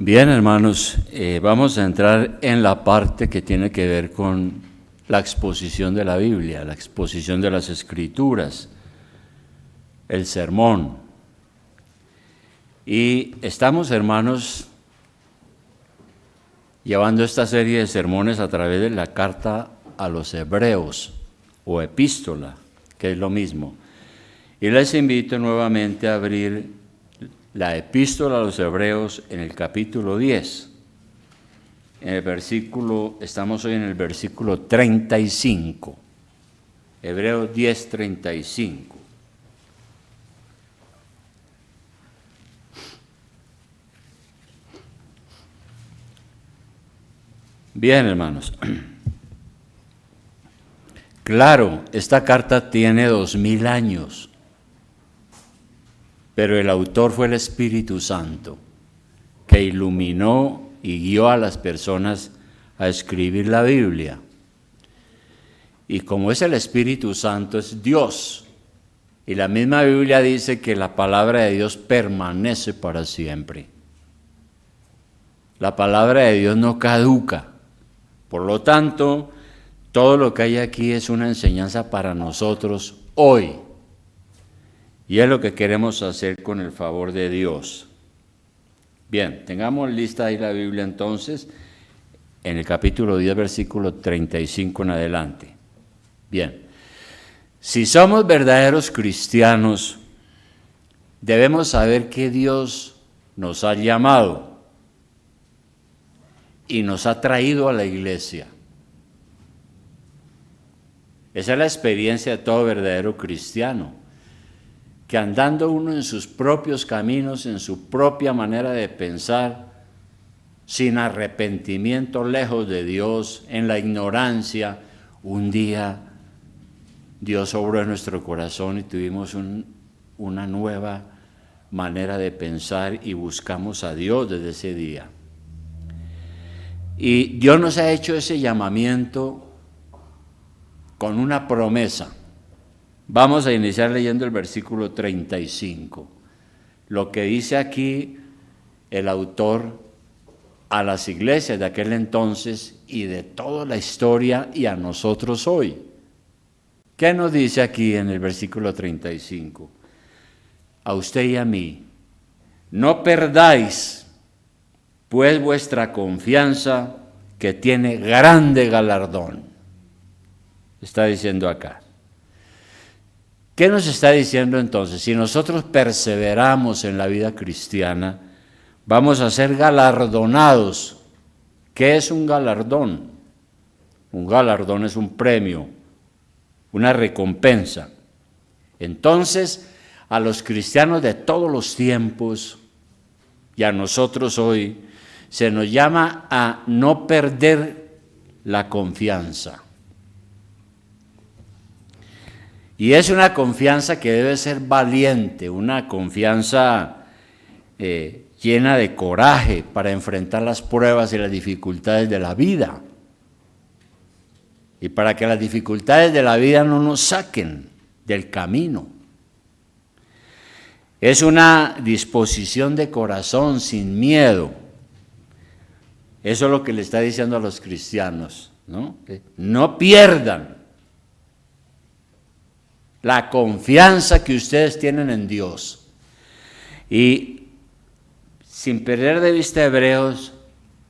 Bien, hermanos, vamos a entrar en la parte que tiene que ver con la exposición de la Biblia, la exposición de las Escrituras, el sermón. Y estamos, hermanos, llevando esta serie de sermones a través de la carta a los Hebreos, o epístola, que es lo mismo. Y les invito nuevamente a abrir la epístola a los Hebreos en el capítulo 10. Estamos hoy en el versículo 35. Hebreos 10, 35. Bien, hermanos. Claro, esta carta tiene 2000 años. Pero el autor fue el Espíritu Santo, que iluminó y guió a las personas a escribir la Biblia. Y como es el Espíritu Santo, es Dios. Y la misma Biblia dice que la palabra de Dios permanece para siempre. La palabra de Dios no caduca. Por lo tanto, todo lo que hay aquí es una enseñanza para nosotros hoy. Y es lo que queremos hacer con el favor de Dios. Bien, tengamos lista ahí la Biblia entonces, en el capítulo 10, versículo 35 en adelante. Bien, si somos verdaderos cristianos, debemos saber que Dios nos ha llamado y nos ha traído a la iglesia. Esa es la experiencia de todo verdadero cristiano. Que andando uno en sus propios caminos, en su propia manera de pensar, sin arrepentimiento, lejos de Dios, en la ignorancia, un día Dios obró en nuestro corazón y tuvimos una nueva manera de pensar y buscamos a Dios desde ese día. Y Dios nos ha hecho ese llamamiento con una promesa. Vamos a iniciar leyendo el versículo 35. Lo que dice aquí el autor a las iglesias de aquel entonces y de toda la historia y a nosotros hoy. ¿Qué nos dice aquí en el versículo 35? A usted y a mí, no perdáis pues vuestra confianza que tiene grande galardón. Está diciendo acá. ¿Qué nos está diciendo entonces? Si nosotros perseveramos en la vida cristiana, vamos a ser galardonados. ¿Qué es un galardón? Un galardón es un premio, una recompensa. Entonces, a los cristianos de todos los tiempos y a nosotros hoy, se nos llama a no perder la confianza. Y es una confianza que debe ser valiente, una confianza llena de coraje para enfrentar las pruebas y las dificultades de la vida. Y para que las dificultades de la vida no nos saquen del camino. Es una disposición de corazón sin miedo. Eso es lo que le está diciendo a los cristianos, ¿no? Que no pierdan la confianza que ustedes tienen en Dios. Y sin perder de vista Hebreos,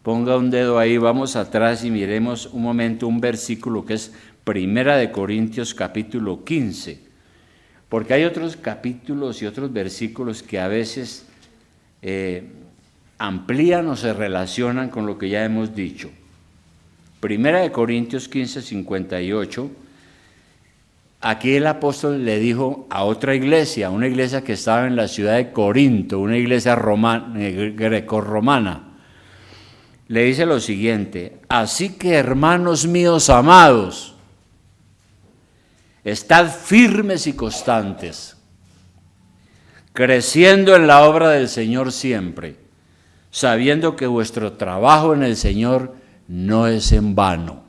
ponga un dedo ahí, vamos atrás y miremos un momento un versículo que es Primera de Corintios capítulo 15. Porque hay otros capítulos y otros versículos que a veces amplían o se relacionan con lo que ya hemos dicho. Primera de Corintios 15, 58. Aquí el apóstol le dijo a otra iglesia, una iglesia que estaba en la ciudad de Corinto, una iglesia grecorromana. Le dice lo siguiente: así que, hermanos míos amados, estad firmes y constantes, creciendo en la obra del Señor siempre, sabiendo que vuestro trabajo en el Señor no es en vano.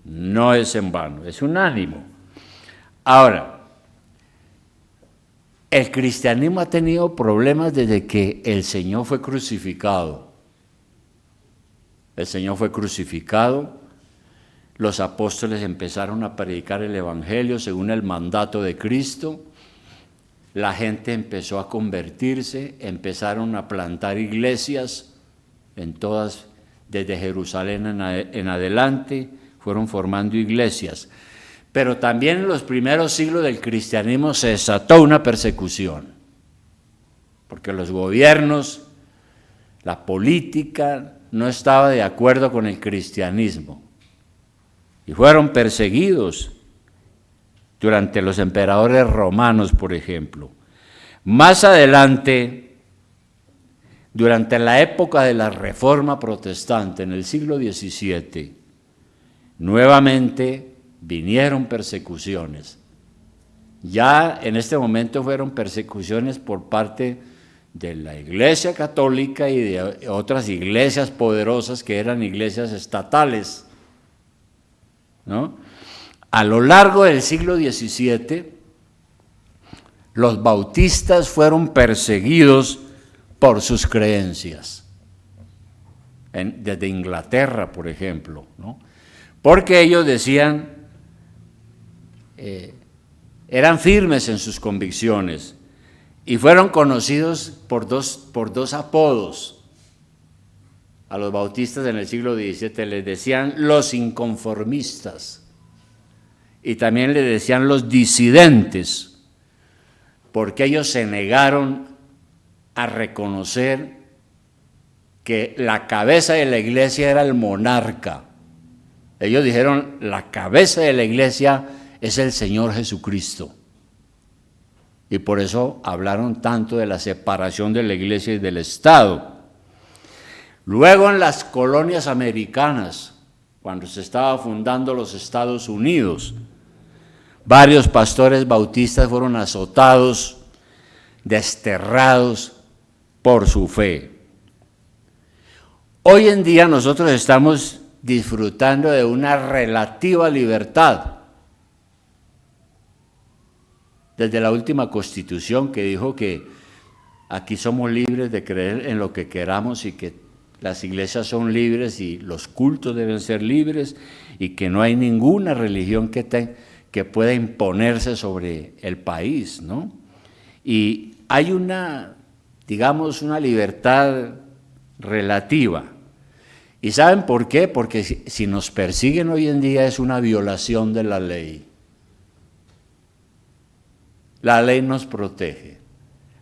No es en vano, es un ánimo. Ahora, El cristianismo ha tenido problemas desde que el Señor fue crucificado. El Señor fue crucificado, los apóstoles empezaron a predicar el Evangelio según el mandato de Cristo, la gente empezó a convertirse, empezaron a plantar iglesias en todas, desde Jerusalén en adelante, fueron formando iglesias. Pero también en los primeros siglos del cristianismo se desató una persecución, porque los gobiernos, la política no estaba de acuerdo con el cristianismo y fueron perseguidos durante los emperadores romanos, por ejemplo. Más adelante, durante la época de la Reforma Protestante, en el siglo XVII, nuevamente vinieron persecuciones. Ya en este momento fueron persecuciones por parte de la Iglesia Católica y de otras iglesias poderosas que eran iglesias estatales, ¿no? A lo largo del siglo XVII, los bautistas fueron perseguidos por sus creencias. Desde Inglaterra, por ejemplo, ¿no? Porque ellos decían, eran firmes en sus convicciones y fueron conocidos por dos apodos. A los bautistas en el siglo XVII les decían los inconformistas y también les decían los disidentes, porque ellos se negaron a reconocer que la cabeza de la iglesia era el monarca. Ellos dijeron, la cabeza de la iglesia es el Señor Jesucristo. Y por eso hablaron tanto de la separación de la iglesia y del Estado. Luego en las colonias americanas, cuando se estaba fundando los Estados Unidos, varios pastores bautistas fueron azotados, desterrados por su fe. Hoy en día nosotros estamos disfrutando de una relativa libertad. Desde la última Constitución que dijo que aquí somos libres de creer en lo que queramos y que las iglesias son libres y los cultos deben ser libres y que no hay ninguna religión que pueda imponerse sobre el país, ¿no? Y hay una libertad relativa. ¿Y saben por qué? Porque si nos persiguen hoy en día es una violación de la ley. La ley nos protege,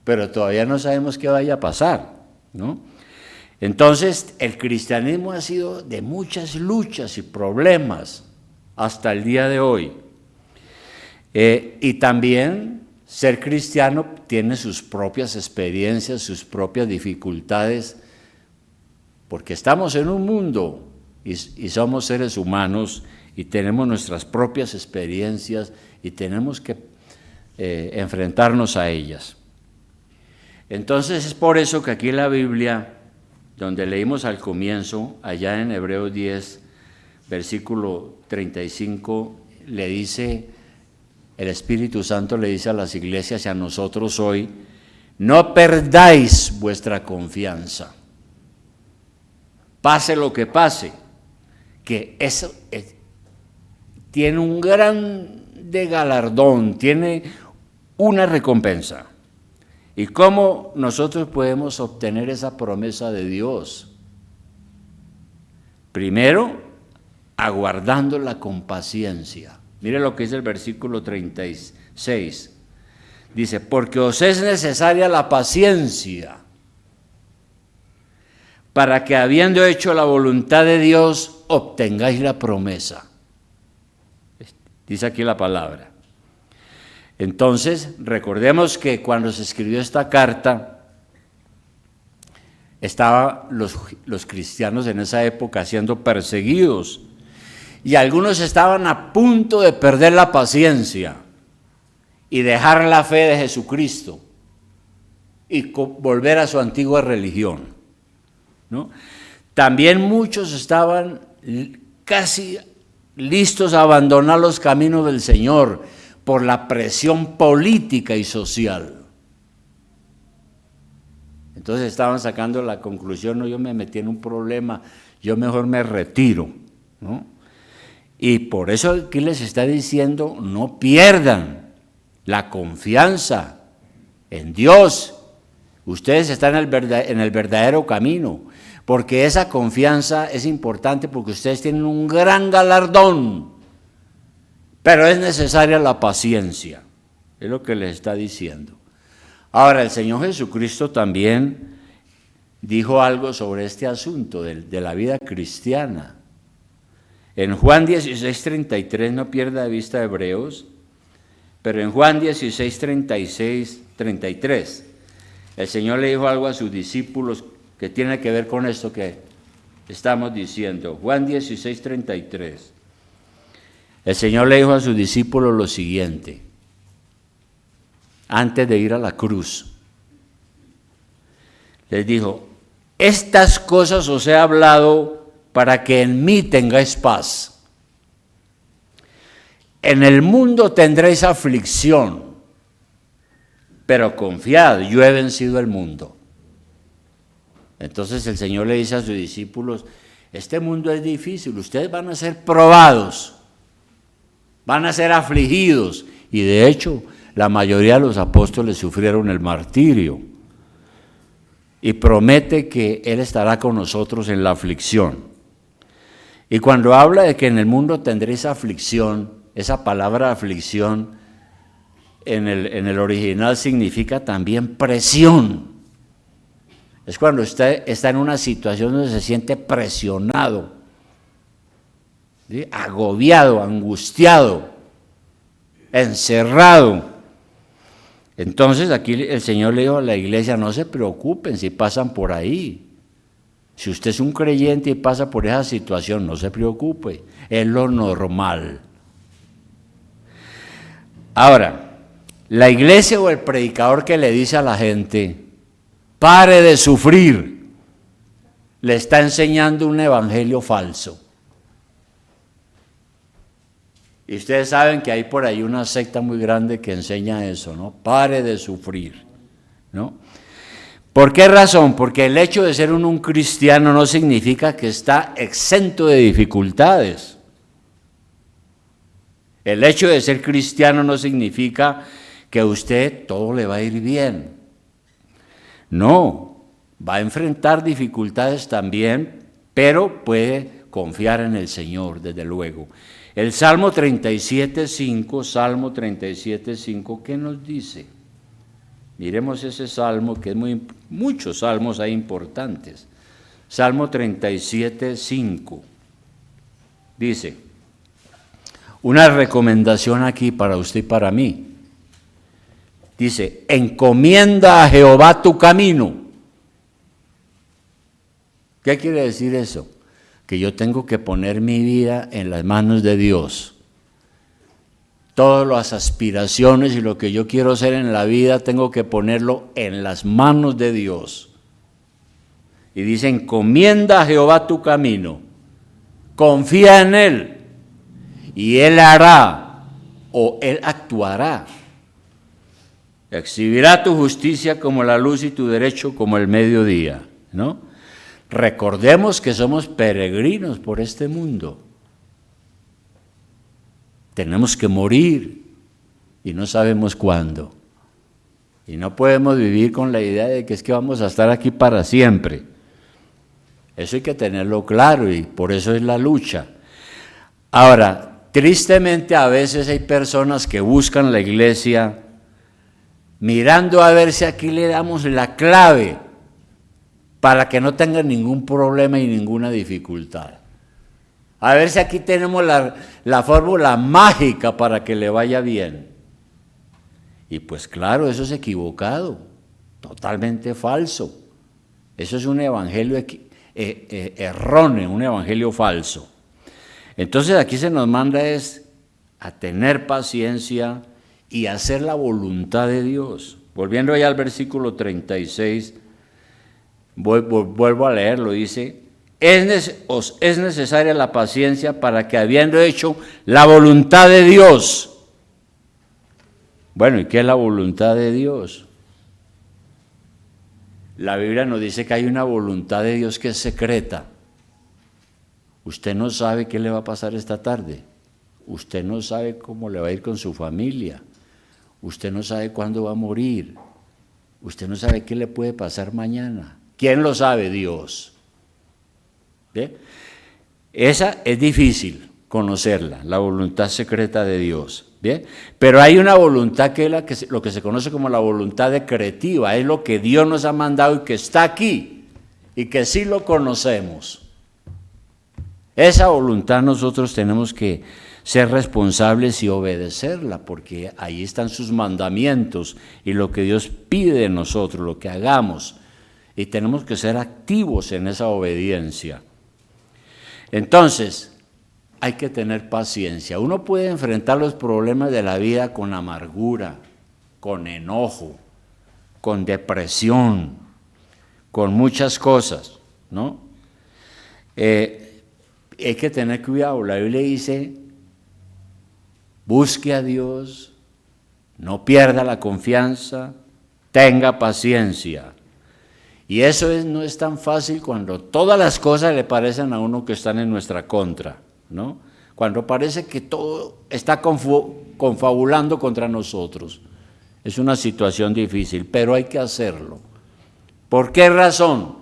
pero todavía no sabemos qué vaya a pasar, ¿no? Entonces, el cristianismo ha sido de muchas luchas y problemas hasta el día de hoy. Y también ser cristiano tiene sus propias experiencias, sus propias dificultades, porque estamos en un mundo y somos seres humanos y tenemos nuestras propias experiencias y tenemos que enfrentarnos a ellas. Entonces es por eso que aquí en la Biblia, donde leímos al comienzo, allá en Hebreos 10, versículo 35, le dice, el Espíritu Santo le dice a las iglesias y a nosotros hoy, no perdáis vuestra confianza, pase lo que pase, que eso tiene un gran galardón, tiene una recompensa. ¿Y cómo nosotros podemos obtener esa promesa de Dios? Primero, aguardándola con paciencia. Mire lo que dice el versículo 36. Dice, porque os es necesaria la paciencia, para que habiendo hecho la voluntad de Dios, obtengáis la promesa. Dice aquí la palabra. Entonces, recordemos que cuando se escribió esta carta, estaban los cristianos en esa época siendo perseguidos y algunos estaban a punto de perder la paciencia y dejar la fe de Jesucristo y volver a su antigua religión, ¿no? También muchos estaban casi listos a abandonar los caminos del Señor por la presión política y social. Entonces estaban sacando la conclusión, no, yo me metí en un problema, yo mejor me retiro, ¿no? Y por eso aquí les está diciendo, no pierdan la confianza en Dios. Ustedes están en el verdadero camino, porque esa confianza es importante porque ustedes tienen un gran galardón, pero es necesaria la paciencia, es lo que les está diciendo. Ahora, el Señor Jesucristo también dijo algo sobre este asunto de la vida cristiana. En Juan 16:33, no pierda de vista Hebreos, pero en Juan 16:33, el Señor le dijo algo a sus discípulos que tiene que ver con esto que estamos diciendo. Juan 16:33. El Señor le dijo a sus discípulos lo siguiente, antes de ir a la cruz. Les dijo, estas cosas os he hablado para que en mí tengáis paz. En el mundo tendréis aflicción, pero confiad, yo he vencido el mundo. Entonces el Señor le dice a sus discípulos, este mundo es difícil, ustedes van a ser probados, van a ser afligidos, y de hecho la mayoría de los apóstoles sufrieron el martirio, y promete que Él estará con nosotros en la aflicción. Y cuando habla de que en el mundo tendréis aflicción, esa palabra aflicción en el original significa también presión. Es cuando usted está en una situación donde se siente presionado, ¿sí? Agobiado, angustiado, encerrado. Entonces aquí el Señor le dijo a la iglesia, no se preocupen si pasan por ahí. Si usted es un creyente y pasa por esa situación, no se preocupe, es lo normal. Ahora, la iglesia o el predicador que le dice a la gente, pare de sufrir, le está enseñando un evangelio falso. Y ustedes saben que hay por ahí una secta muy grande que enseña eso, ¿no? Pare de sufrir, ¿no? ¿Por qué razón? Porque el hecho de ser un cristiano no significa que está exento de dificultades. El hecho de ser cristiano no significa que a usted todo le va a ir bien. No, va a enfrentar dificultades también, pero puede confiar en el Señor, desde luego. El Salmo 37:5, ¿qué nos dice? Miremos ese salmo, que es muchos salmos hay importantes. Salmo 37:5. Dice, una recomendación aquí para usted y para mí. Dice, encomienda a Jehová tu camino. ¿Qué quiere decir eso? Que yo tengo que poner mi vida en las manos de Dios. Todas las aspiraciones y lo que yo quiero hacer en la vida tengo que ponerlo en las manos de Dios. Y dice, encomienda a Jehová tu camino, confía en Él, y Él hará, o Él actuará. Exhibirá tu justicia como la luz y tu derecho como el mediodía, ¿no? Recordemos que somos peregrinos por este mundo. Tenemos que morir y no sabemos cuándo. Y no podemos vivir con la idea de que es que vamos a estar aquí para siempre. Eso hay que tenerlo claro y por eso es la lucha. Ahora, tristemente a veces hay personas que buscan la iglesia mirando a ver si aquí le damos la clave para que no tengan ningún problema y ninguna dificultad. A ver si aquí tenemos la fórmula mágica para que le vaya bien. Y pues claro, eso es equivocado, totalmente falso. Eso es un evangelio erróneo, un evangelio falso. Entonces aquí se nos manda es a tener paciencia y hacer la voluntad de Dios. Volviendo allá al versículo 36, vuelvo a leerlo, dice, os es necesaria la paciencia para que habiendo hecho la voluntad de Dios. Bueno, ¿y qué es la voluntad de Dios? La Biblia nos dice que hay una voluntad de Dios que es secreta. Usted no sabe qué le va a pasar esta tarde. Usted no sabe cómo le va a ir con su familia. Usted no sabe cuándo va a morir. Usted no sabe qué le puede pasar mañana. ¿Quién lo sabe? Dios. ¿Ve? Esa es difícil conocerla, la voluntad secreta de Dios. ¿Bien? Pero hay una voluntad que es lo que se conoce como la voluntad decretiva, es lo que Dios nos ha mandado y que está aquí y que sí lo conocemos. Esa voluntad nosotros tenemos que ser responsables y obedecerla, porque ahí están sus mandamientos y lo que Dios pide de nosotros, lo que hagamos, y tenemos que ser activos en esa obediencia. Entonces, hay que tener paciencia. Uno puede enfrentar los problemas de la vida con amargura, con enojo, con depresión, con muchas cosas, ¿no? Hay que tener cuidado. La Biblia dice, busque a Dios, no pierda la confianza, tenga paciencia. Y eso no es tan fácil cuando todas las cosas le parecen a uno que están en nuestra contra, ¿no? Cuando parece que todo está confabulando contra nosotros. Es una situación difícil, pero hay que hacerlo. ¿Por qué razón?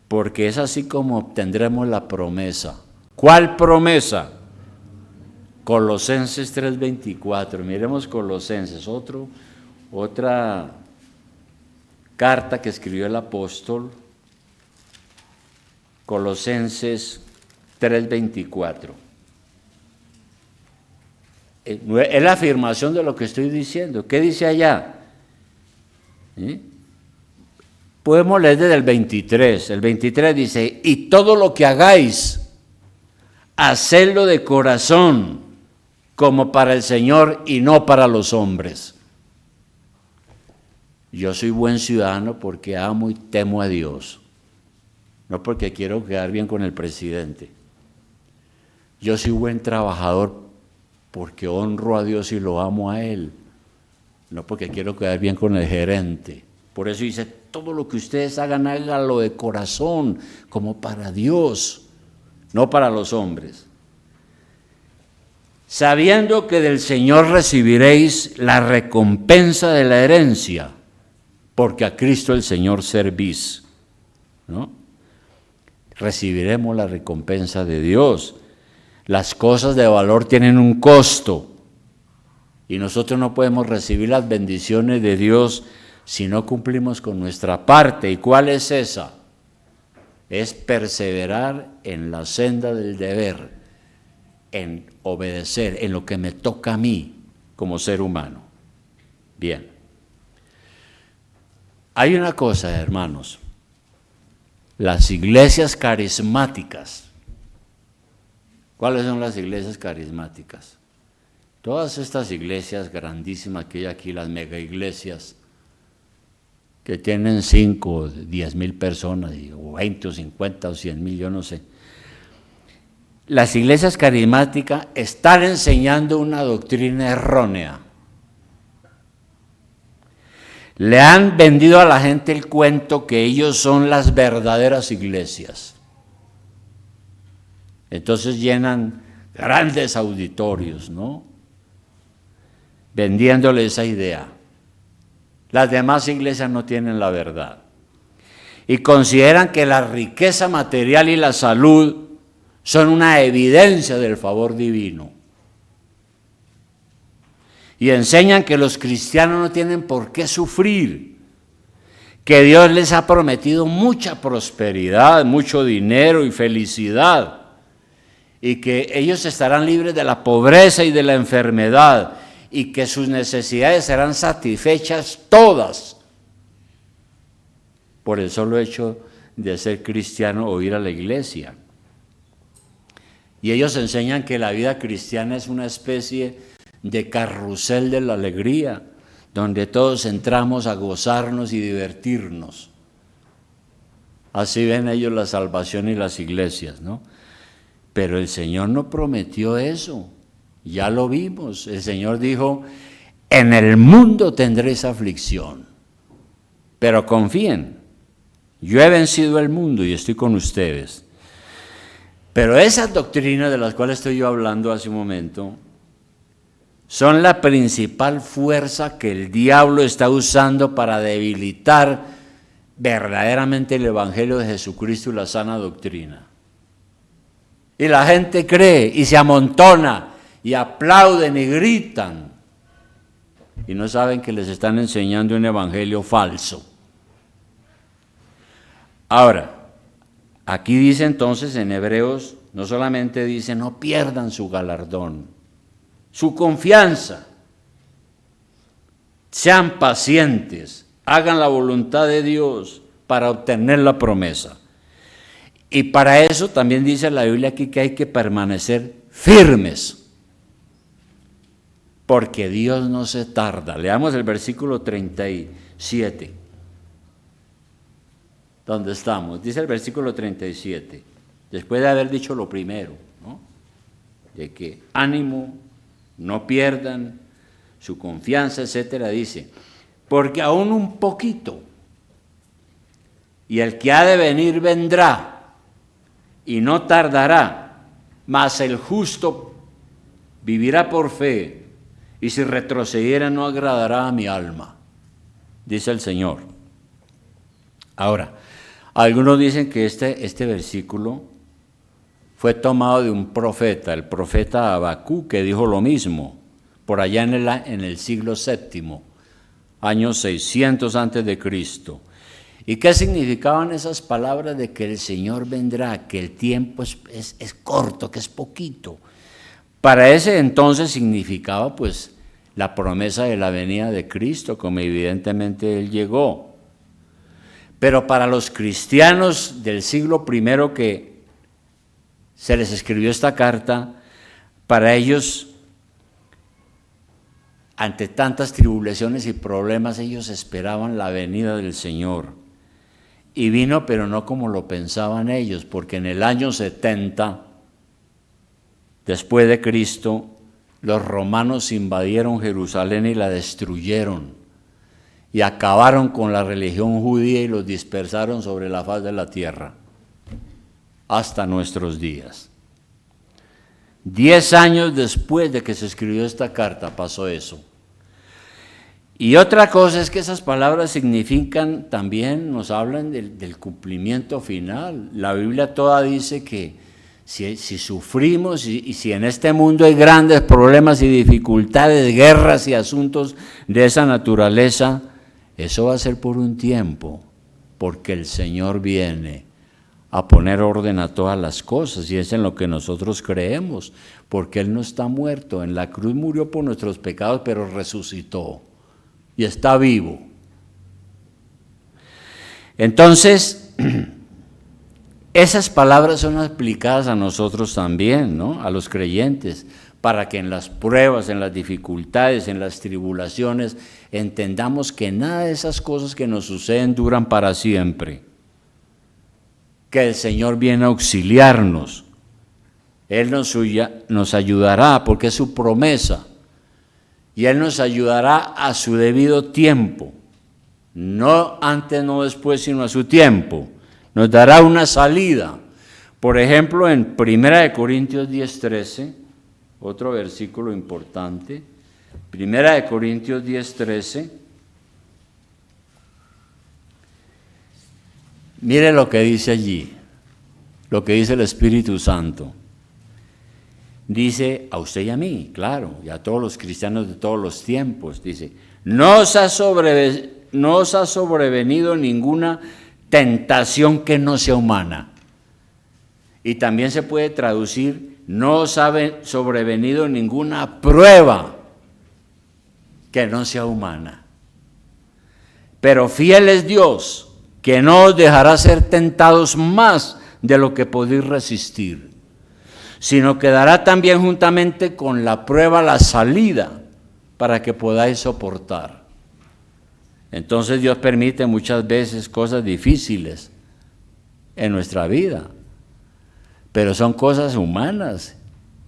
Porque es así como obtendremos la promesa. ¿Cuál promesa? Colosenses 3:24. Miremos Colosenses, otra carta que escribió el apóstol. Colosenses 3:24. Es la afirmación de lo que estoy diciendo. ¿Qué dice allá? ¿Sí? Podemos leer desde el 23. El 23 dice, y todo lo que hagáis, hacedlo de corazón, como para el Señor y no para los hombres. Yo soy buen ciudadano porque amo y temo a Dios, no porque quiero quedar bien con el presidente. Yo soy buen trabajador porque honro a Dios y lo amo a Él, no porque quiero quedar bien con el gerente. Por eso dice, todo lo que ustedes hagan, háganlo de corazón, como para Dios, no para los hombres. Sabiendo que del Señor recibiréis la recompensa de la herencia, porque a Cristo el Señor servís, ¿no? Recibiremos la recompensa de Dios. Las cosas de valor tienen un costo y nosotros no podemos recibir las bendiciones de Dios si no cumplimos con nuestra parte. ¿Y cuál es esa? Es perseverar en la senda del deber, en obedecer, en lo que me toca a mí como ser humano. Bien. Hay una cosa, hermanos, las iglesias carismáticas. ¿Cuáles son las iglesias carismáticas? Todas estas iglesias grandísimas que hay aquí, las mega iglesias, que tienen 5 o 10 mil personas, o 20 o 50 o 100 mil, yo no sé. Las iglesias carismáticas están enseñando una doctrina errónea. Le han vendido a la gente el cuento que ellos son las verdaderas iglesias. Entonces llenan grandes auditorios, ¿no? Vendiéndole esa idea. Las demás iglesias no tienen la verdad. Y consideran que la riqueza material y la salud son una evidencia del favor divino. Y enseñan que los cristianos no tienen por qué sufrir, que Dios les ha prometido mucha prosperidad, mucho dinero y felicidad, y que ellos estarán libres de la pobreza y de la enfermedad, y que sus necesidades serán satisfechas todas por el solo hecho de ser cristiano o ir a la iglesia. Y ellos enseñan que la vida cristiana es una especie de carrusel de la alegría, donde todos entramos a gozarnos y divertirnos. Así ven ellos la salvación y las iglesias, ¿no? Pero el Señor no prometió eso, ya lo vimos. El Señor dijo, en el mundo tendréis aflicción, pero confíen, Yo he vencido el mundo y estoy con ustedes. Pero esas doctrinas de las cuales estoy yo hablando hace un momento son la principal fuerza que el diablo está usando para debilitar verdaderamente el Evangelio de Jesucristo y la sana doctrina. Y la gente cree y se amontona y aplauden y gritan y no saben que les están enseñando un evangelio falso. Ahora, aquí dice entonces en Hebreos, no solamente dice no pierdan su galardón, su confianza, sean pacientes, hagan la voluntad de Dios para obtener la promesa. Y para eso también dice la Biblia aquí que hay que permanecer firmes, porque Dios no se tarda. Leamos el versículo 37. ¿Dónde estamos? Dice el versículo 37, después de haber dicho lo primero, ¿no? De que ánimo, no pierdan su confianza, etcétera, dice, porque aún un poquito, y el que ha de venir vendrá, y no tardará, mas el justo vivirá por fe, y si retrocediera no agradará a mi alma, dice el Señor. Ahora, algunos dicen que este versículo fue tomado de un profeta, el profeta Habacuc, que dijo lo mismo, por allá en el siglo VII, año 600 antes de Cristo. ¿Y qué significaban esas palabras de que el Señor vendrá, que el tiempo es corto, que es poquito? Para ese entonces significaba pues la promesa de la venida de Cristo, como evidentemente Él llegó. Pero para los cristianos del siglo I que se les escribió esta carta, para ellos, ante tantas tribulaciones y problemas, ellos esperaban la venida del Señor. Y vino, pero no como lo pensaban ellos, porque en el año 70, después de Cristo, los romanos invadieron Jerusalén y la destruyeron. Y acabaron con la religión judía y los dispersaron sobre la faz de la tierra, hasta nuestros días. 10 años después de que se escribió esta carta pasó eso. Y otra cosa es que esas palabras significan, también nos hablan del cumplimiento final. La Biblia toda dice que si sufrimos y si en este mundo hay grandes problemas y dificultades, guerras y asuntos de esa naturaleza, eso va a ser por un tiempo, porque el Señor viene a poner orden a todas las cosas, y es en lo que nosotros creemos, porque Él no está muerto, en la cruz murió por nuestros pecados, pero resucitó y está vivo. Entonces, esas palabras son aplicadas a nosotros también, ¿no? A los creyentes, para que en las pruebas, en las dificultades, en las tribulaciones, entendamos que nada de esas cosas que nos suceden duran para siempre, que el Señor viene a auxiliarnos, Él nos ayudará porque es su promesa, y Él nos ayudará a su debido tiempo, no antes, no después, sino a su tiempo, nos dará una salida. Por ejemplo, en 1 Corintios 10:13, otro versículo importante, 1 Corintios 10:13, mire lo que dice allí, lo que dice el Espíritu Santo. Dice a usted y a mí, claro, y a todos los cristianos de todos los tiempos, dice, no os ha sobrevenido ninguna tentación que no sea humana. Y también se puede traducir, no os ha sobrevenido ninguna prueba que no sea humana. Pero fiel es Dios, que no os dejará ser tentados más de lo que podéis resistir, sino que dará también juntamente con la prueba la salida para que podáis soportar. Entonces Dios permite muchas veces cosas difíciles en nuestra vida, pero son cosas humanas,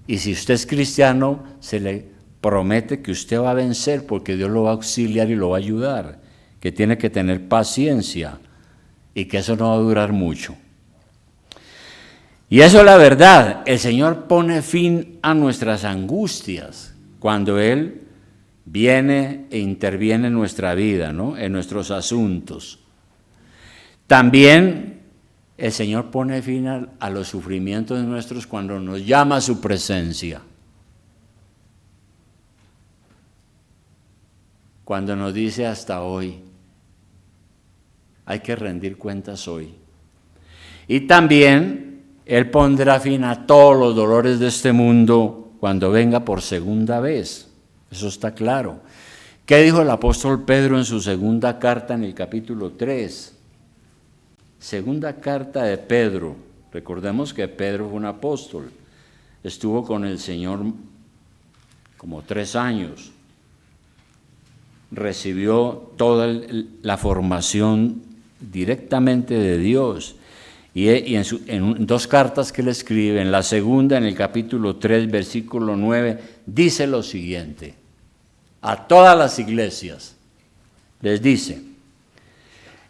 y si usted es cristiano, se le promete que usted va a vencer porque Dios lo va a auxiliar y lo va a ayudar, que tiene que tener paciencia y que eso no va a durar mucho. Y eso es la verdad. El Señor pone fin a nuestras angustias cuando Él viene e interviene en nuestra vida, ¿no? En nuestros asuntos. También el Señor pone fin a los sufrimientos nuestros cuando nos llama a su presencia. Cuando nos dice hasta hoy, hay que rendir cuentas hoy. Y también Él pondrá fin a todos los dolores de este mundo cuando venga por segunda vez. Eso está claro. ¿Qué dijo el apóstol Pedro en su segunda carta en el capítulo 3? Segunda carta de Pedro. Recordemos que Pedro fue un apóstol. Estuvo con el Señor como 3 años. Recibió toda la formación directamente de Dios. Y en 2 cartas que él escribe, en la segunda, en el capítulo 3, versículo 9, dice lo siguiente: a todas las iglesias les dice,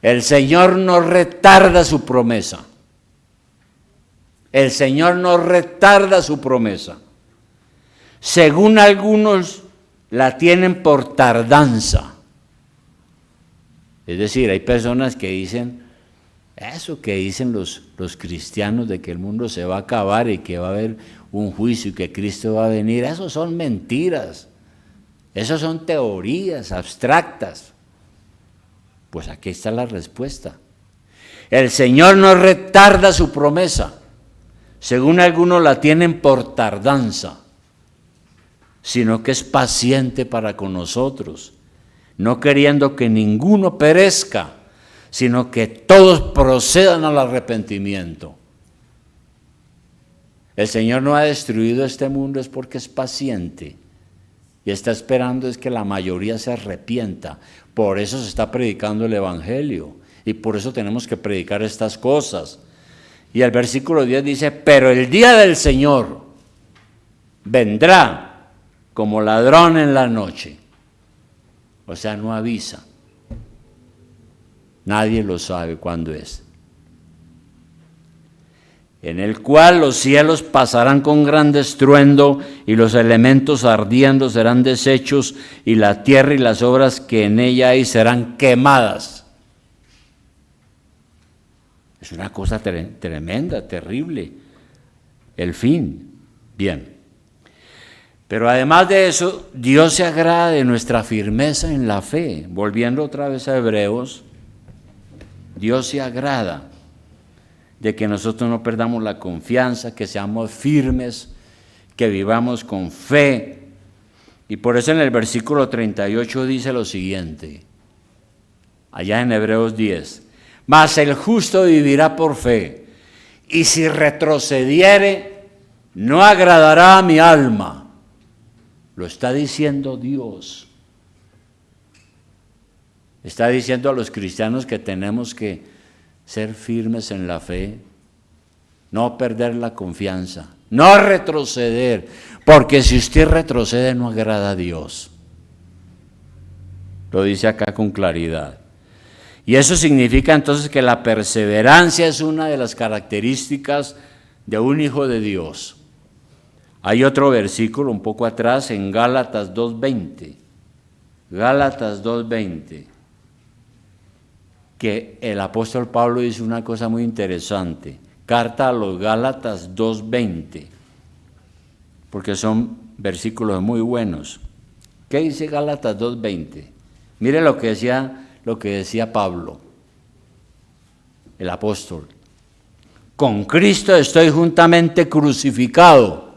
el Señor no retarda su promesa. El Señor no retarda su promesa. Según algunos la tienen por tardanza. Es decir, hay personas que dicen, eso que dicen los cristianos de que el mundo se va a acabar y que va a haber un juicio y que Cristo va a venir, eso son mentiras. Eso son teorías abstractas. Pues aquí está la respuesta. El Señor no retarda su promesa. Según algunos la tienen por tardanza, sino que es paciente para con nosotros, no queriendo que ninguno perezca, sino que todos procedan al arrepentimiento. El Señor no ha destruido este mundo es porque es paciente y está esperando es que la mayoría se arrepienta. Por eso se está predicando el Evangelio y por eso tenemos que predicar estas cosas. Y el versículo 10 dice, pero el día del Señor vendrá como ladrón en la noche. O sea, no avisa. Nadie lo sabe cuándo es. En el cual los cielos pasarán con gran estruendo y los elementos ardiendo serán deshechos y la tierra y las obras que en ella hay serán quemadas. Es una cosa tremenda, terrible. El fin. Bien. Pero además de eso, Dios se agrada de nuestra firmeza en la fe. Volviendo otra vez a Hebreos, Dios se agrada de que nosotros no perdamos la confianza, que seamos firmes, que vivamos con fe. Y por eso en el versículo 38 dice lo siguiente, allá en Hebreos 10, mas el justo vivirá por fe, y si retrocediere, no agradará a mi alma. Lo está diciendo Dios. Está diciendo a los cristianos que tenemos que ser firmes en la fe, no perder la confianza, no retroceder, porque si usted retrocede no agrada a Dios. Lo dice acá con claridad. Y eso significa entonces que la perseverancia es una de las características de un hijo de Dios. Hay otro versículo un poco atrás en Gálatas 2:20. Gálatas 2:20. Que el apóstol Pablo dice una cosa muy interesante. Carta a los Gálatas 2:20. Porque son versículos muy buenos. ¿Qué dice Gálatas 2:20? Mire lo que decía Pablo, el apóstol. Con Cristo estoy juntamente crucificado.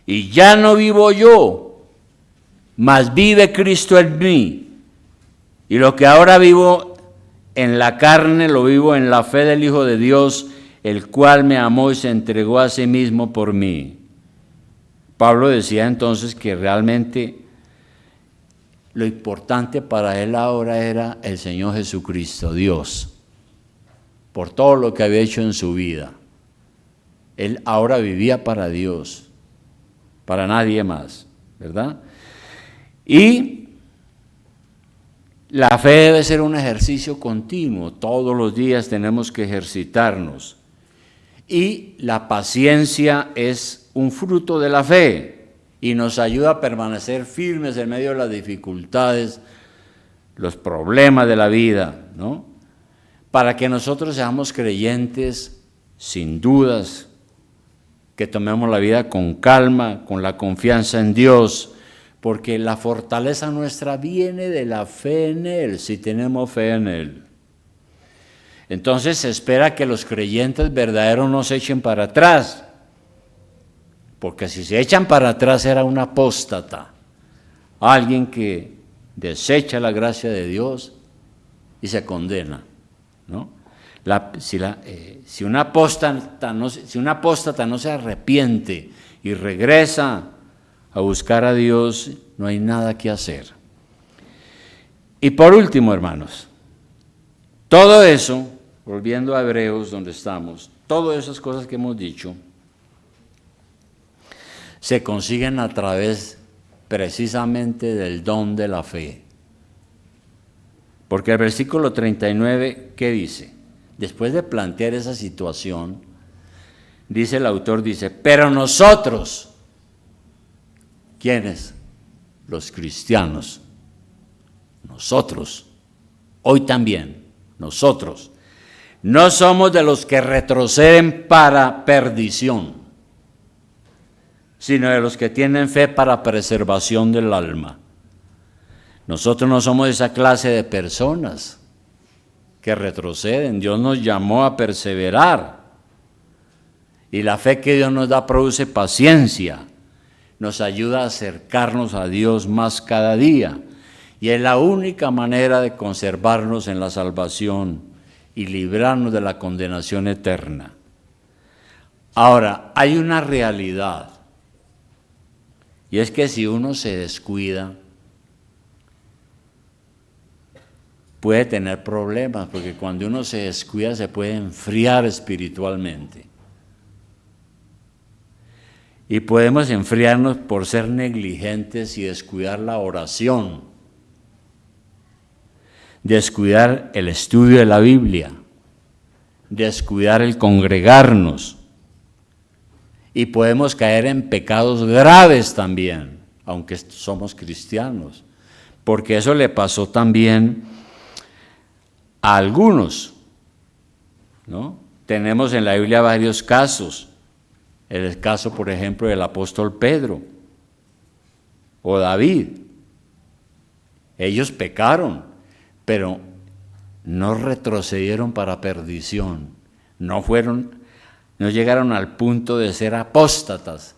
Y ya no vivo yo, mas vive Cristo en mí. Y lo que ahora vivo en la carne, lo vivo en la fe del Hijo de Dios, el cual me amó y se entregó a sí mismo por mí. Pablo decía entonces que realmente lo importante para él ahora era el Señor Jesucristo, Dios, por todo lo que había hecho en su vida. Él ahora vivía para Dios, para nadie más, ¿verdad? Y La fe debe ser un ejercicio continuo, todos los días tenemos que ejercitarnos. Y la paciencia es un fruto de la fe y nos ayuda a permanecer firmes en medio de las dificultades, los problemas de la vida, ¿no? Para que nosotros seamos creyentes sin dudas, que tomemos la vida con calma, con la confianza en Dios, porque la fortaleza nuestra viene de la fe en Él, si tenemos fe en Él. Entonces se espera que los creyentes verdaderos no se echen para atrás, porque si se echan para atrás era un apóstata, alguien que desecha la gracia de Dios y se condena, ¿no? Si un apóstata no se arrepiente y regresa a buscar a Dios, no hay nada que hacer. Y por último, hermanos, todo eso, volviendo a Hebreos donde estamos, todas esas cosas que hemos dicho, se consiguen a través precisamente del don de la fe. Porque el versículo 39, ¿qué dice? Después de plantear esa situación, dice el autor, pero nosotros, ¿quiénes? Los cristianos, nosotros, hoy también, nosotros, no somos de los que retroceden para perdición, sino de los que tienen fe para preservación del alma. Nosotros no somos esa clase de personas que retroceden. Dios nos llamó a perseverar. Y la fe que Dios nos da produce paciencia. Nos ayuda a acercarnos a Dios más cada día. Y es la única manera de conservarnos en la salvación y librarnos de la condenación eterna. Ahora, hay una realidad. Y es que si uno se descuida, puede tener problemas, porque cuando uno se descuida se puede enfriar espiritualmente. Y podemos enfriarnos por ser negligentes y descuidar la oración, descuidar el estudio de la Biblia, descuidar el congregarnos. Y podemos caer en pecados graves también, aunque somos cristianos, porque eso le pasó también a algunos, ¿no? Tenemos en la Biblia varios casos, el caso, por ejemplo, del apóstol Pedro o David. Ellos pecaron, pero no retrocedieron para perdición, no llegaron al punto de ser apóstatas,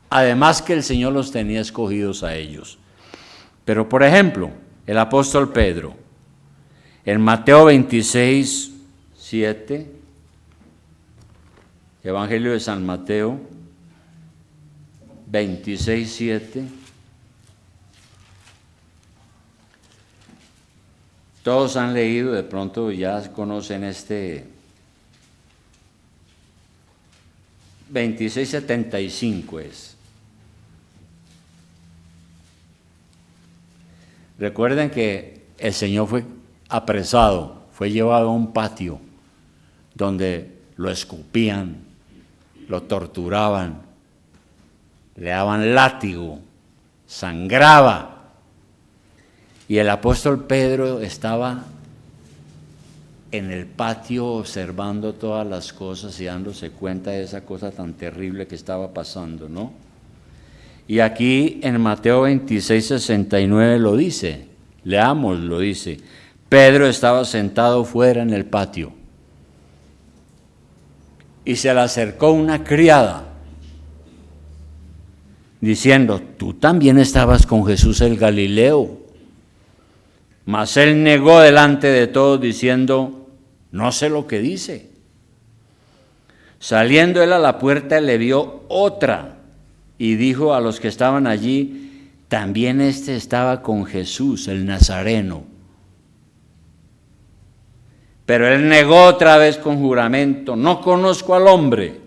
además que el Señor los tenía escogidos a ellos. Pero, por ejemplo, el apóstol Pedro, en Mateo 26, 7, Evangelio de San Mateo, 26, 7, todos han leído, de pronto ya conocen este 26:75 es. Recuerden que el Señor fue apresado, fue llevado a un patio donde lo escupían, lo torturaban, le daban látigo, sangraba. Y el apóstol Pedro estaba en el patio observando todas las cosas y dándose cuenta de esa cosa tan terrible que estaba pasando, ¿no? Y aquí en Mateo 26:69 lo dice, leamos, lo dice, Pedro estaba sentado fuera en el patio y se le acercó una criada diciendo, tú también estabas con Jesús el Galileo. Mas él negó delante de todos diciendo, no sé lo que dice. Saliendo él a la puerta le vio otra y dijo a los que estaban allí, también este estaba con Jesús el Nazareno. Pero él negó otra vez con juramento, no conozco al hombre.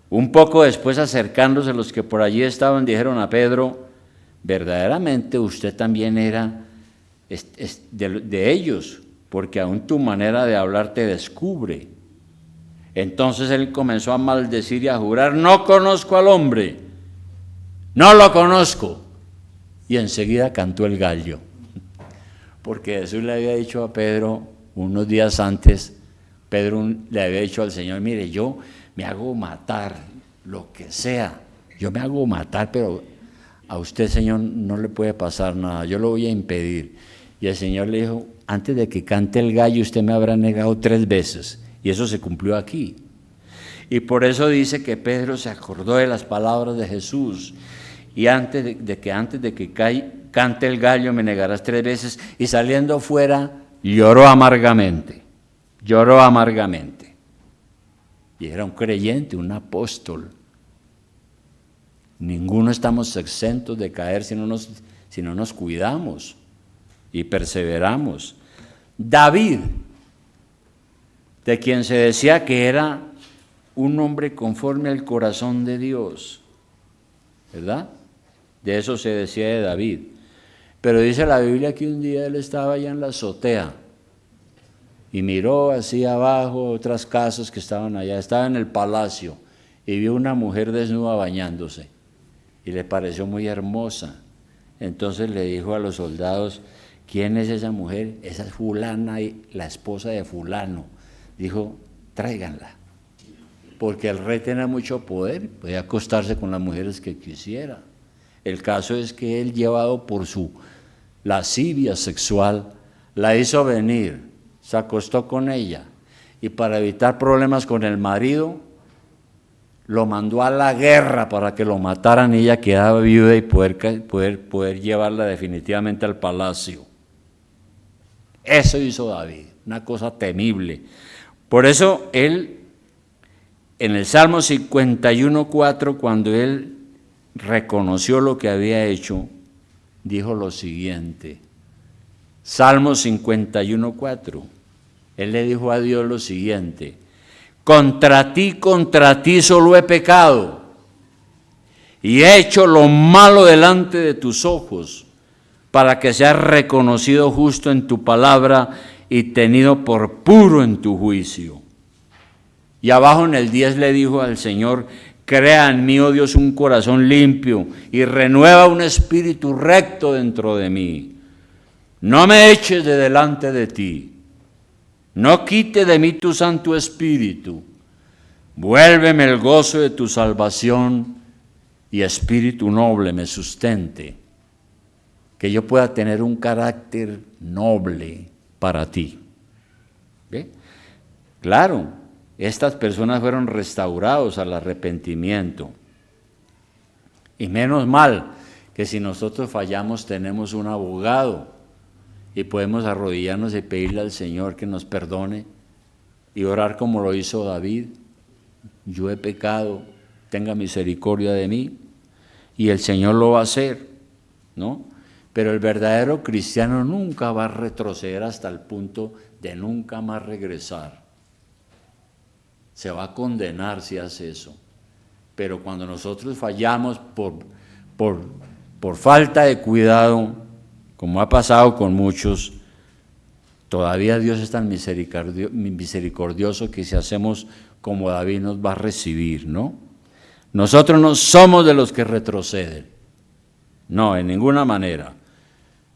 Un poco después, acercándose los que por allí estaban, dijeron a Pedro, verdaderamente usted también era es de ellos, porque aún tu manera de hablar te descubre. Entonces él comenzó a maldecir y a jurar: no conozco al hombre, no lo conozco. Y enseguida cantó el gallo, porque Jesús le había dicho a Pedro unos días antes, Pedro le había dicho al Señor: mire, yo me hago matar, lo que sea, yo me hago matar, pero a usted, Señor, no le puede pasar nada, yo lo voy a impedir. Y el Señor le dijo: antes de que cante el gallo usted me habrá negado 3 veces, y eso se cumplió aquí. Y por eso dice que Pedro se acordó de las palabras de Jesús, y antes de que cante el gallo me negarás 3 veces, y saliendo fuera lloró amargamente, y era un creyente, un apóstol. Ninguno estamos exentos de caer si no nos cuidamos y perseveramos. David, de quien se decía que era un hombre conforme al corazón de Dios, ¿verdad? De eso se decía de David. Pero dice la Biblia que un día él estaba allá en la azotea y miró hacia abajo otras casas que estaban allá, estaba en el palacio y vio una mujer desnuda bañándose y le pareció muy hermosa. Entonces le dijo a los soldados: ¿quién es esa mujer? Esa es fulana, la esposa de fulano. Dijo: tráiganla, porque el rey tenía mucho poder, podía acostarse con las mujeres que quisiera. El caso es que él, llevado por su lascivia sexual, la hizo venir, se acostó con ella, y para evitar problemas con el marido, lo mandó a la guerra para que lo mataran y ella quedaba viuda y poder llevarla definitivamente al palacio. Eso hizo David, una cosa temible. Por eso él, en el Salmo 51:4, cuando él reconoció lo que había hecho, dijo lo siguiente. Salmo 51:4. Él le dijo a Dios lo siguiente: contra ti solo he pecado y he hecho lo malo delante de tus ojos, para que seas reconocido justo en tu palabra y tenido por puro en tu juicio. Y abajo en el 10 le dijo al Señor: crea en mí, oh Dios, un corazón limpio y renueva un espíritu recto dentro de mí. No me eches de delante de ti, no quite de mí tu Santo Espíritu. Vuélveme el gozo de tu salvación y espíritu noble me sustente. Que yo pueda tener un carácter noble para ti. ¿Ve? Claro, estas personas fueron restaurados al arrepentimiento. Y menos mal que si nosotros fallamos tenemos un abogado y podemos arrodillarnos y pedirle al Señor que nos perdone y orar como lo hizo David: yo he pecado, tenga misericordia de mí, y el Señor lo va a hacer, ¿no? Pero el verdadero cristiano nunca va a retroceder hasta el punto de nunca más regresar. Se va a condenar si hace eso. Pero cuando nosotros fallamos por falta de cuidado, como ha pasado con muchos, todavía Dios es tan misericordioso que si hacemos como David nos va a recibir, ¿no? Nosotros no somos de los que retroceden, no, en ninguna manera,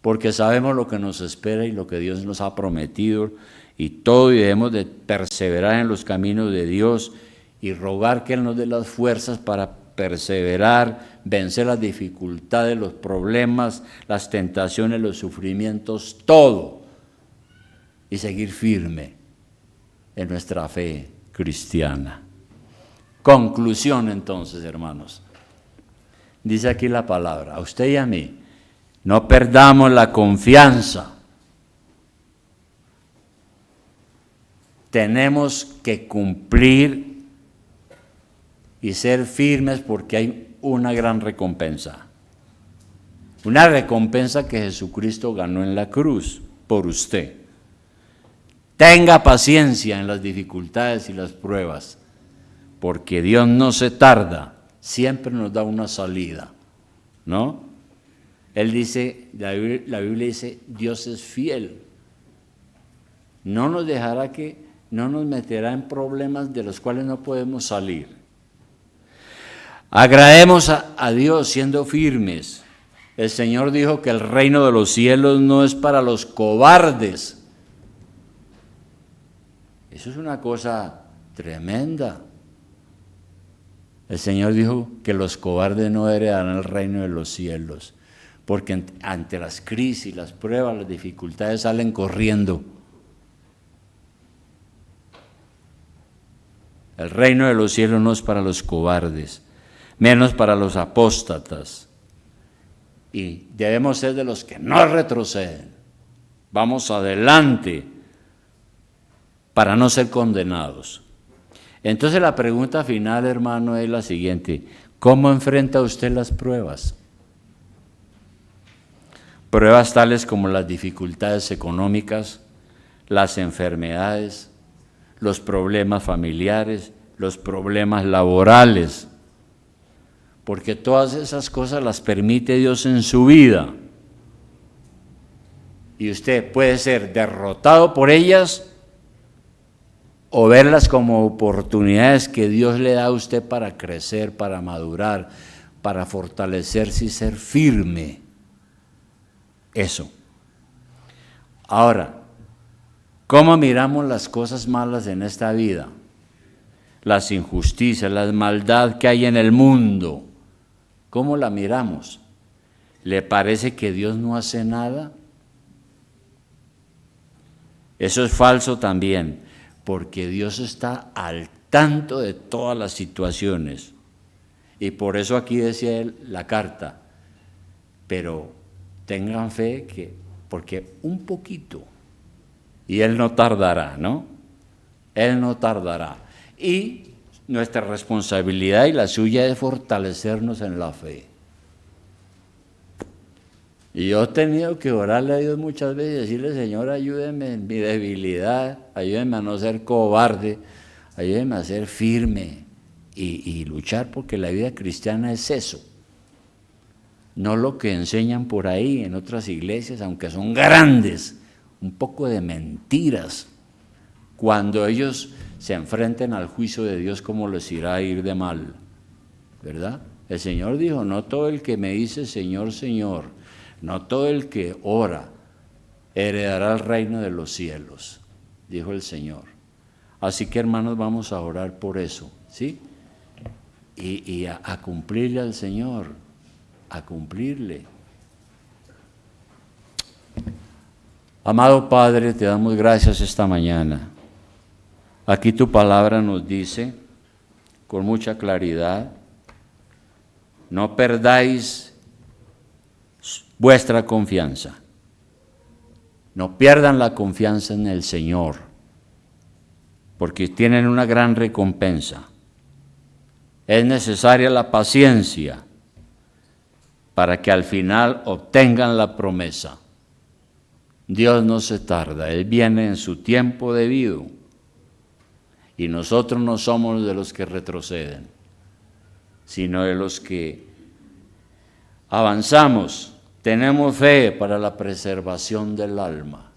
porque sabemos lo que nos espera y lo que Dios nos ha prometido y todo, y debemos de perseverar en los caminos de Dios y rogar que Él nos dé las fuerzas para perseverar, vencer las dificultades, los problemas, las tentaciones, los sufrimientos, todo, y seguir firme en nuestra fe cristiana. Conclusión entonces, hermanos. Dice aquí la palabra, a usted y a mí: no perdamos la confianza. Tenemos que cumplir y ser firmes porque hay una gran recompensa. Una recompensa que Jesucristo ganó en la cruz por usted. Tenga paciencia en las dificultades y las pruebas, porque Dios no se tarda, siempre nos da una salida, ¿no? Él dice, la Biblia dice, Dios es fiel. No nos dejará no nos meterá en problemas de los cuales no podemos salir. Agrademos a Dios siendo firmes. El Señor dijo que el reino de los cielos no es para los cobardes. Eso es una cosa tremenda. El Señor dijo que los cobardes no heredarán el reino de los cielos, porque ante las crisis, las pruebas, las dificultades salen corriendo. El reino de los cielos no es para los cobardes, menos para los apóstatas. Y debemos ser de los que no retroceden. Vamos adelante para no ser condenados. Entonces la pregunta final, hermano, es la siguiente: ¿cómo enfrenta usted las pruebas? Pruebas tales como las dificultades económicas, las enfermedades, los problemas familiares, los problemas laborales, porque todas esas cosas las permite Dios en su vida. Y usted puede ser derrotado por ellas o verlas como oportunidades que Dios le da a usted para crecer, para madurar, para fortalecerse y ser firme. Eso. Ahora, ¿cómo miramos las cosas malas en esta vida? Las injusticias, la maldad que hay en el mundo. ¿Cómo la miramos? ¿Le parece que Dios no hace nada? Eso es falso también, porque Dios está al tanto de todas las situaciones. Y por eso aquí decía él la carta, pero tengan fe porque un poquito, y Él no tardará, ¿no? Él no tardará. Y nuestra responsabilidad y la suya es fortalecernos en la fe. Y yo he tenido que orarle a Dios muchas veces y decirle: Señor, ayúdeme en mi debilidad, ayúdeme a no ser cobarde, ayúdeme a ser firme y luchar, porque la vida cristiana es eso. No lo que enseñan por ahí en otras iglesias, aunque son grandes, un poco de mentiras. Cuando ellos se enfrenten al juicio de Dios, ¿cómo les irá a ir de mal? ¿Verdad? El Señor dijo: no todo el que me dice Señor, Señor, no todo el que ora heredará el reino de los cielos, dijo el Señor. Así que, hermanos, vamos a orar por eso, ¿sí? Y a cumplirle al Señor, a cumplirle. Amado Padre, te damos gracias esta mañana. Aquí tu palabra nos dice con mucha claridad: no perdáis vuestra confianza. No pierdan la confianza en el Señor, porque tienen una gran recompensa. Es necesaria la paciencia para que al final obtengan la promesa. Dios no se tarda, Él viene en su tiempo debido. Y nosotros no somos de los que retroceden, sino de los que avanzamos. Tenemos fe para la preservación del alma,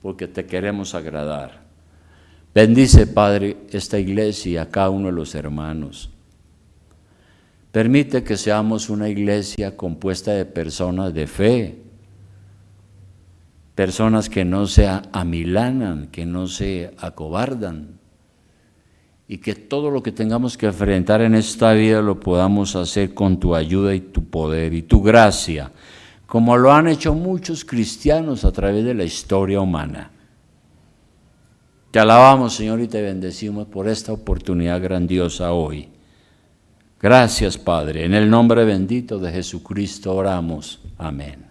porque te queremos agradar. Bendice, Padre, esta iglesia y a cada uno de los hermanos. Permite que seamos una iglesia compuesta de personas de fe, personas que no se amilanan, que no se acobardan, y que todo lo que tengamos que enfrentar en esta vida lo podamos hacer con tu ayuda y tu poder y tu gracia, como lo han hecho muchos cristianos a través de la historia humana. Te alabamos, Señor, y te bendecimos por esta oportunidad grandiosa hoy. Gracias, Padre. En el nombre bendito de Jesucristo oramos. Amén.